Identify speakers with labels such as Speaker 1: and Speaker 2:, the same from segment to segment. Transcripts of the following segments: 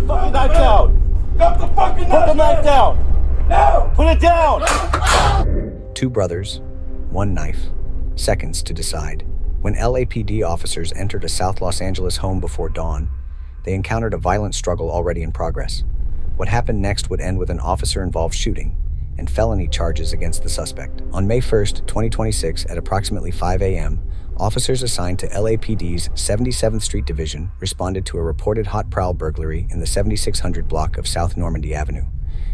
Speaker 1: fucking knife down!
Speaker 2: Drop the fucking knife!
Speaker 1: Put the knife down!
Speaker 2: No!
Speaker 1: Put it down! Two brothers, one knife. Seconds to decide. When LAPD officers entered a South Los Angeles home before dawn, they encountered a violent struggle already in progress. What happened next would end with an officer-involved shooting and felony charges against the suspect. On May 1st, 2026, at approximately 5 a.m., officers assigned to LAPD's 77th Street Division responded to a reported hot prowl burglary in the 7600 block of South Normandy Avenue.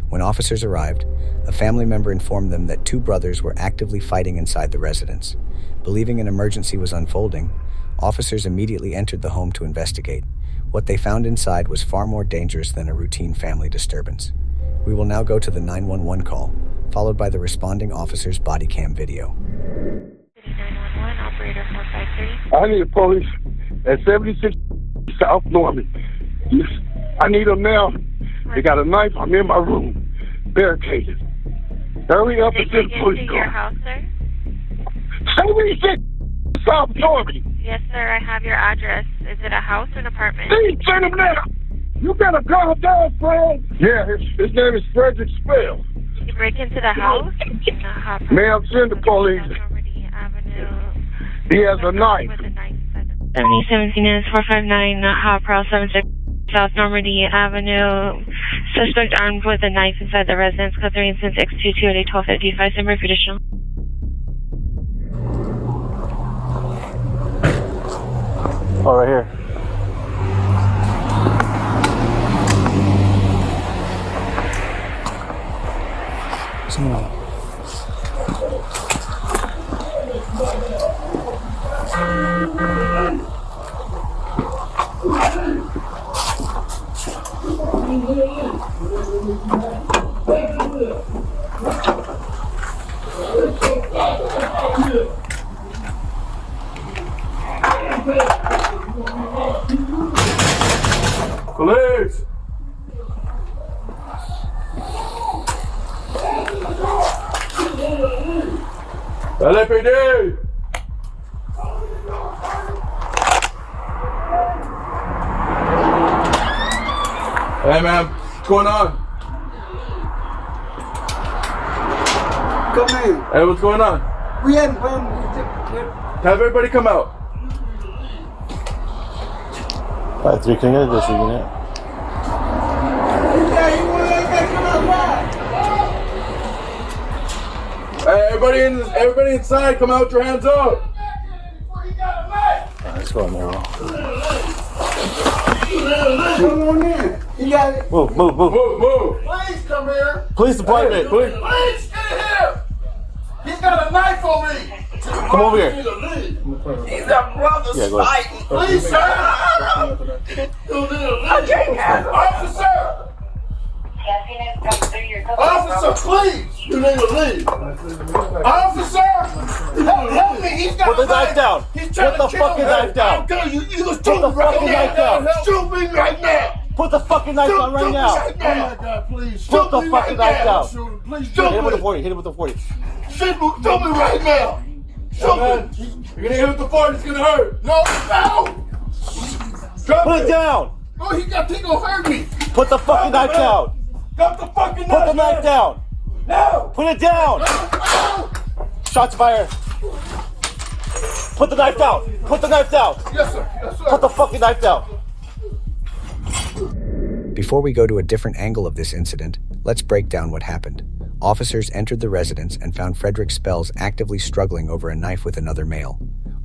Speaker 1: When officers arrived, a family member informed them that two brothers were actively fighting inside the residence. Believing an emergency was unfolding, officers immediately entered the home to investigate. What they found inside was far more dangerous than a routine family disturbance. We will now go to the 911 call, followed by the responding officer's body cam video.
Speaker 3: 911, operator 453.
Speaker 2: I need a police at 76 South Normandy. I need them now. They got a knife. I'm in my room, barricaded. Hurry up and send the police
Speaker 3: your house, sir?
Speaker 2: 76 South Normandy.
Speaker 3: Yes, sir. I have your address. Is it a house or an apartment?
Speaker 2: Please send them now. You better calm down, Fred. Yeah, his name is Frederick Spells.
Speaker 3: Did you break into the house?
Speaker 2: Ma'am, send the police. He has a knife.
Speaker 3: 7017 is 459, Hot Prowl 76 South Normandy Avenue. Suspect armed with a knife inside the residence. Code 3 incident 622 at 1255. Summary for additional.
Speaker 1: Oh, right here.
Speaker 2: Police! LAPD! Hey, man, what's going on?
Speaker 4: Come in.
Speaker 2: Hey, what's going on?
Speaker 4: We hadn't
Speaker 2: Have everybody come out.
Speaker 1: 5-3, can you get this unit?
Speaker 2: Hey, everybody inside, come out with your hands up.
Speaker 1: Let's go in there.
Speaker 4: Come on in. You got it.
Speaker 1: Move.
Speaker 4: Please come here.
Speaker 1: Police department.
Speaker 2: Please.
Speaker 4: Please get here. He's got a knife on me.
Speaker 1: Come over here.
Speaker 4: He's a brother fighting. Please, sir. I can't have it. Officer. Officer, please. You need to leave. Officer, help me. He's got
Speaker 1: Put the knife down.
Speaker 4: He's trying
Speaker 1: Put the fucking knife down.
Speaker 4: I'm telling you, you just
Speaker 1: Put the fucking knife down.
Speaker 4: Shoot me right now.
Speaker 1: Put the fucking knife down right now.
Speaker 4: Oh my God, please.
Speaker 1: Put the fucking knife down.
Speaker 4: Please
Speaker 1: Hit
Speaker 4: shoot
Speaker 1: him with the
Speaker 4: me.
Speaker 1: 40. Hit him with the 40.
Speaker 4: Shoot me right now. Shoot me.
Speaker 2: You're gonna hit with the 40, it's gonna hurt.
Speaker 4: No.
Speaker 2: Drop
Speaker 1: Put it down.
Speaker 4: Oh, he gonna hurt me.
Speaker 1: Put the fucking knife down.
Speaker 2: Drop the fucking knife.
Speaker 1: Put the knife down.
Speaker 2: No.
Speaker 1: Put it down. Shots fired. Put the knife down. Put the knife down.
Speaker 4: Yes, sir. Yes, sir.
Speaker 1: Put the fucking knife down. Before we go to a different angle of this incident, let's break down what happened. Officers entered the residence and found Frederick Spells actively struggling over a knife with another male.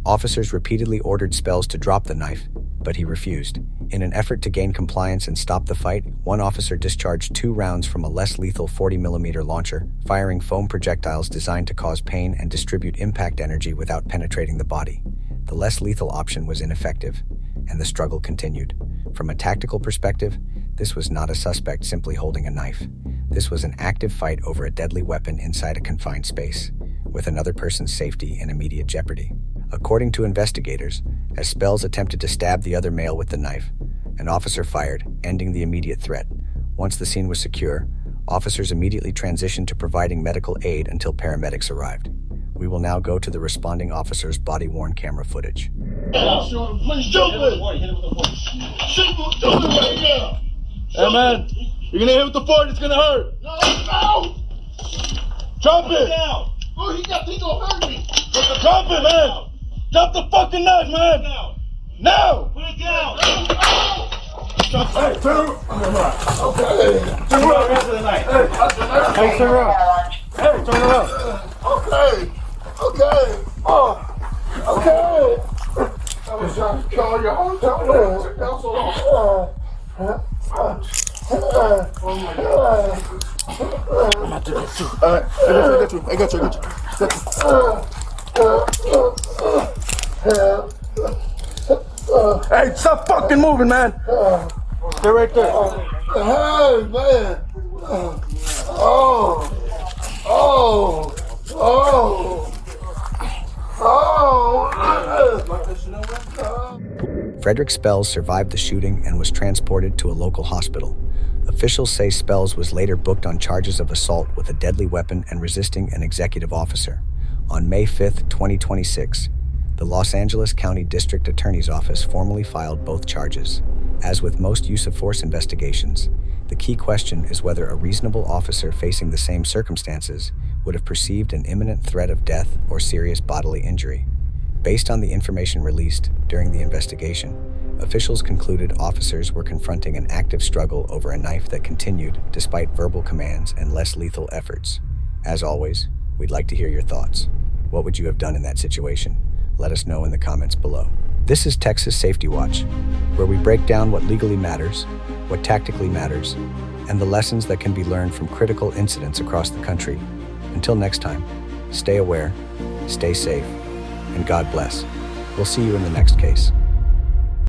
Speaker 1: Officers repeatedly ordered Spells to drop the knife, but he refused. In an effort to gain compliance and stop the fight, one officer discharged 2 rounds from a less lethal 40mm launcher, firing foam projectiles designed to cause pain and distribute impact energy without penetrating the body. The less lethal option was ineffective, and the struggle continued. From a tactical perspective, this was not a suspect simply holding a knife. This was an active fight over a deadly weapon inside a confined space, with another person's safety in immediate jeopardy. According to investigators, as Spells attempted to stab the other male with the knife, an officer fired, ending the immediate threat. Once the scene was secure, officers immediately transitioned to providing medical aid until paramedics arrived. We will now go to the responding officer's body-worn camera footage.
Speaker 4: Please shoot me. Shoot me right now. Hey, man. You're gonna hit with the 40, it's gonna hurt. No! Drop it! Down. Oh, he gonna hurt me. Drop it, man! Drop the fucking knife, man! Now! Put it down! Hey, turn around. Okay. Turn around. Rest of the night. Hey, turn around. Hey, turn around. Okay. Okay. Oh. Okay. I was trying to call you all the time. Oh my God. I'm about to get you. Alright, I got you. Hey, stop fucking moving, man. Stay right there. Hey, man.
Speaker 1: Frederick Spells survived the shooting and was transported to a local hospital. Officials say Spells was later booked on charges of assault with a deadly weapon and resisting an executive officer. On May 5, 2026, the Los Angeles County District Attorney's Office formally filed both charges. As with most use-of-force investigations, the key question is whether a reasonable officer facing the same circumstances would have perceived an imminent threat of death or serious bodily injury. Based on the information released during the investigation, officials concluded officers were confronting an active struggle over a knife that continued despite verbal commands and less lethal efforts. As always, we'd like to hear your thoughts. What would you have done in that situation? Let us know in the comments below. This is Texas Safety Watch, where we break down what legally matters, what tactically matters, and the lessons that can be learned from critical incidents across the country. Until next time, stay aware, stay safe, and God bless. We'll see you in the next case.